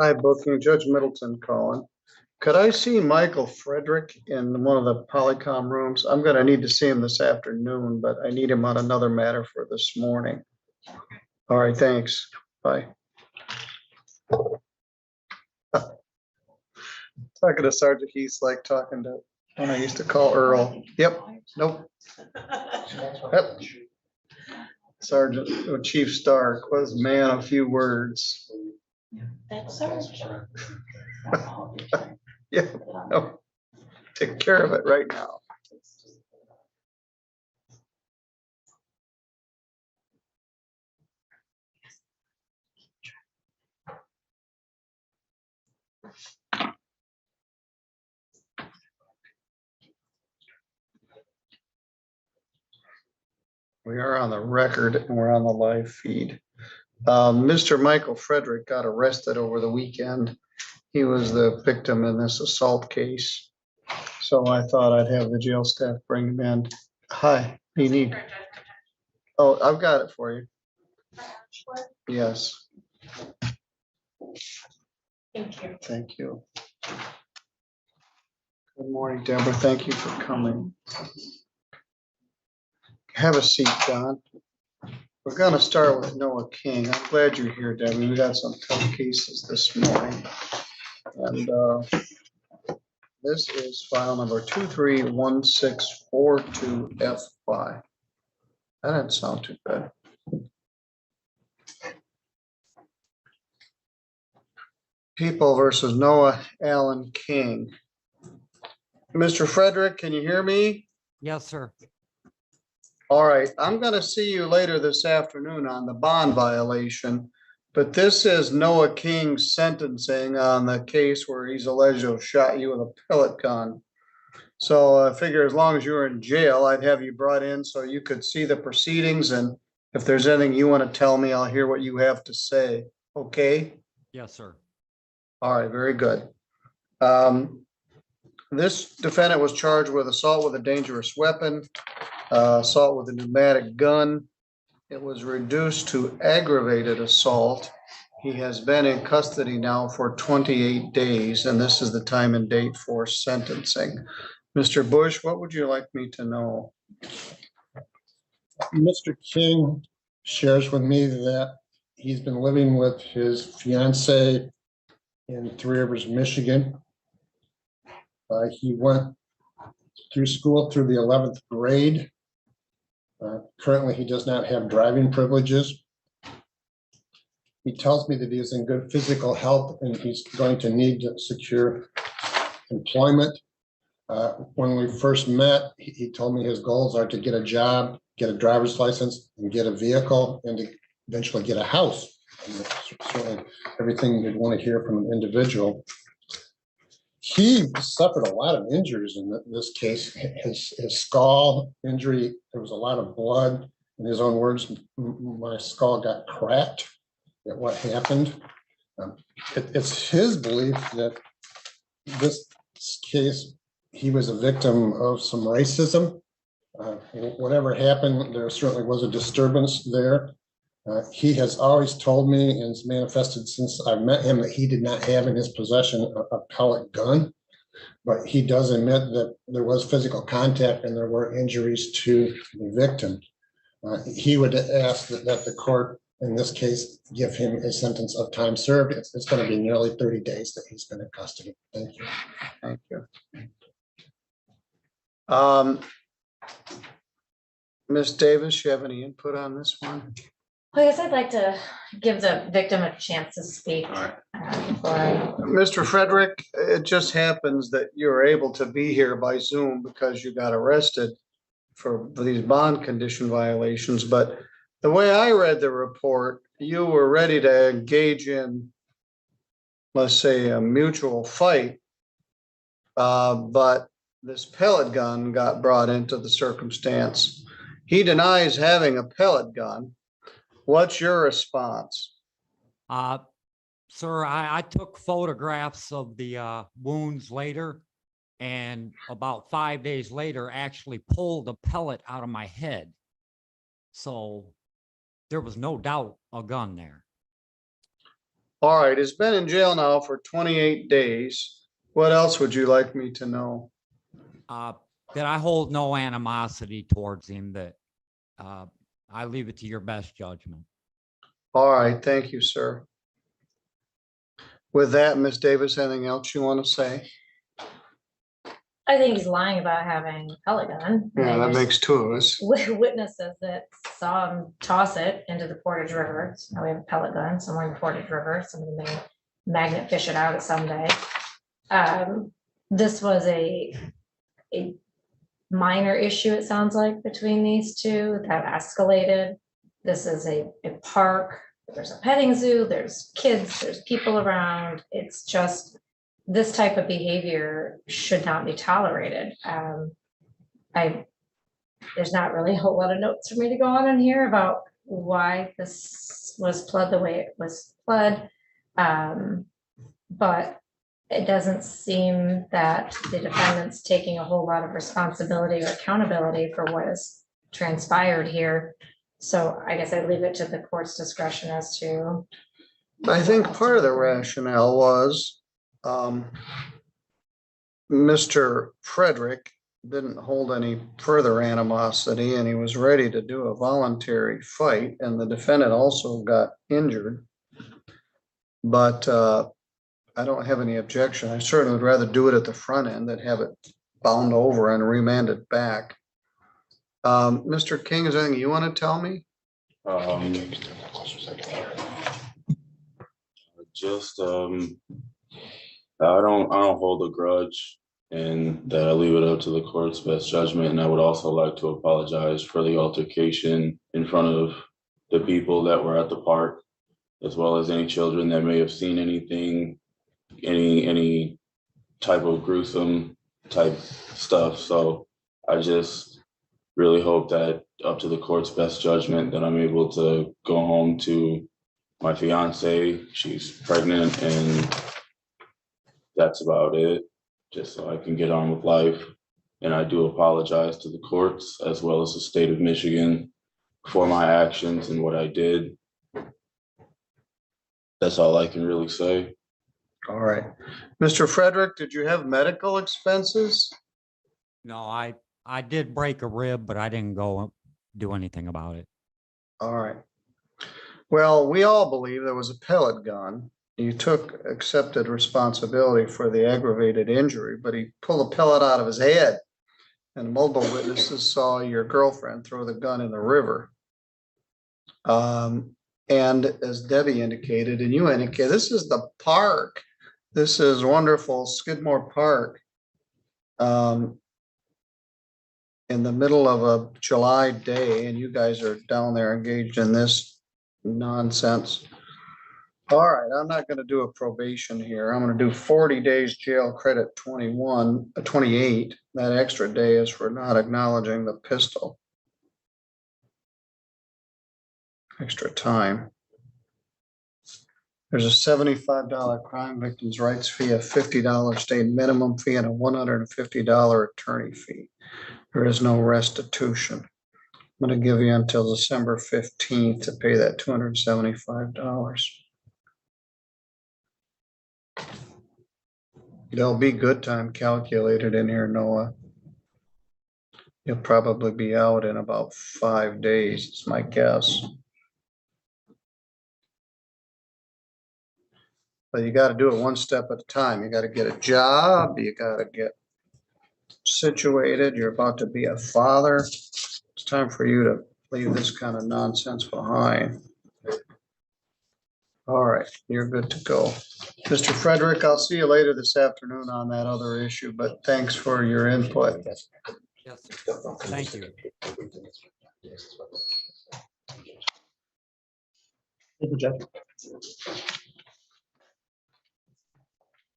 Hi, booking Judge Middleton calling. Could I see Michael Frederick in one of the Polycom rooms? I'm gonna need to see him this afternoon, but I need him on another matter for this morning. All right, thanks. Bye. Talking to Sergeant Heath like talking to when I used to call Earl. Yep, nope. Yep. Sergeant Chief Stark was a man of few words. That's Sarge. Yeah, no. Take care of it right now. We are on the record and we're on the live feed. Mr. Michael Frederick got arrested over the weekend. He was the victim in this assault case. So I thought I'd have the jail staff bring him in. Hi, what do you need? Oh, I've got it for you. Yes, Thank you. thank you. Good morning, Deborah. Thank you for coming. Have a seat, Don. We're gonna start with Noah King. I'm glad you're here, Debbie. We got some tough cases this morning. And this is file number 231642F5. That didn't sound too bad. People versus Noah Allen King. Mr. Frederick, can you hear me? Yes, sir. All right, I'm gonna see you later this afternoon on the bond violation, but this is Noah King's sentencing on the case where he's alleged to have shot you with a pellet gun. So I figure as long as you were in jail, I'd have you brought in so you could see the proceedings, and if there's anything you want to tell me, I'll hear what you have to say. Okay? Yes, sir. All right, very good. This defendant was charged with assault with a dangerous weapon, assault with a pneumatic gun. It was reduced to aggravated assault. He has been in custody now for 28 days, and this is the time and date for sentencing. Mr. Bush, what would you like me to know? Mr. King shares with me that he's been living with his fiancee in Three Rivers, Michigan. He went through school through the 11th grade. Currently, he does not have driving privileges. He tells me that he is in good physical health and he's going to need to secure employment. When we first met, he told me his goals are to get a job, get a driver's license, and get a vehicle, and to eventually get a house. And certainly everything you'd want to hear from an individual. He suffered a lot of injuries in this case. His skull injury, there was a lot of blood. In his own words, my skull got cracked at what happened. It's his belief that this case, he was a victim of some racism. Whatever happened, there certainly was a disturbance there. He has always told me, and it's manifested since I met him, that he did not have in his possession a pellet gun, but he does admit that there was physical contact and there were injuries to the victim. He would ask that the court, in this case, give him a sentence of time served. It's going to be nearly 30 days that he's been in custody. Thank you. Thank you. Ms. Davis, you have any input on this one? Well, I guess I'd like to give the victim a chance to speak. Mr. Frederick, it just happens that you're able to be here by Zoom because you got arrested for these bond condition violations. But the way I read the report, you were ready to engage in, let's say, a mutual fight. But this pellet gun got brought into the circumstance. He denies having a pellet gun. What's your response? Sir, I took photographs of the wounds later, and about 5 days later actually pulled a pellet out of my head. So there was no doubt a gun there. All right, he's been in jail now for 28 days. What else would you like me to know? That I hold no animosity towards him, that I leave it to your best judgment. All right, thank you, sir. With that, Ms. Davis, anything else you want to say? I think he's lying about having a pellet gun. Yeah, that There's makes two of us. Witnesses that saw him toss it into the Portage River. So now we have a pellet gun somewhere in the Portage River. Somebody may magnet fish it out someday. This was a minor issue, it sounds like, between these two that escalated. This is a park. There's a petting zoo, there's kids, there's people around. It's just, this type of behavior should not be tolerated. There's not really a whole lot of notes for me to go on in here about why this was pled the way it was pled. But it doesn't seem that the defendant's taking a whole lot of responsibility or accountability for what has transpired here. So I guess I leave it to the court's discretion as to. I think part of the rationale was Mr. Frederick didn't hold any further animosity and he was ready to do a voluntary fight, and the defendant also got injured. But I don't have any objection. I certainly would rather do it at the front end than have it bound over and remanded back. Mr. King, is there anything you want to tell me? Just I don't hold a grudge, and that I leave it up to the court's best judgment. And I would also like to apologize for the altercation in front of the people that were at the park, as well as any children that may have seen anything, any type of gruesome type stuff. So I just really hope that, up to the court's best judgment, that I'm able to go home to my fiance. She's pregnant, and that's about it, just so I can get on with life. And I do apologize to the courts as well as the state of Michigan for my actions and what I did. That's all I can really say. All right. Mr. Frederick, did you have medical expenses? No, I did break a rib, but I didn't go do anything about it. All right. Well, we all believe there was a pellet gun. You accepted responsibility for the aggravated injury, but he pulled a pellet out of his head. And multiple witnesses saw your girlfriend throw the gun in the river. And as Debbie indicated, and you indicated, this is the park. This is wonderful Skidmore Park. In the middle of a July day, and you guys are down there engaged in this nonsense. All right, I'm not going to do a probation here. I'm going to do 40 days jail, credit 28. That extra day is for not acknowledging the pistol. Extra time. There's a $75 crime victims' rights fee, a $50 state minimum fee, and a $150 attorney fee. There is no restitution. I'm going to give you until December 15th to pay that $275. There'll be good time calculated in here, Noah. You'll probably be out in about 5 days, is my guess. But you got to do it one step at a time. You got to get a job. You got to get situated. You're about to be a father. It's time for you to leave this kind of nonsense behind. All right, you're good to go. Mr. Frederick, I'll see you later this afternoon on that other issue, but thanks for your input. Yes, thank you. Thank you, Jeff.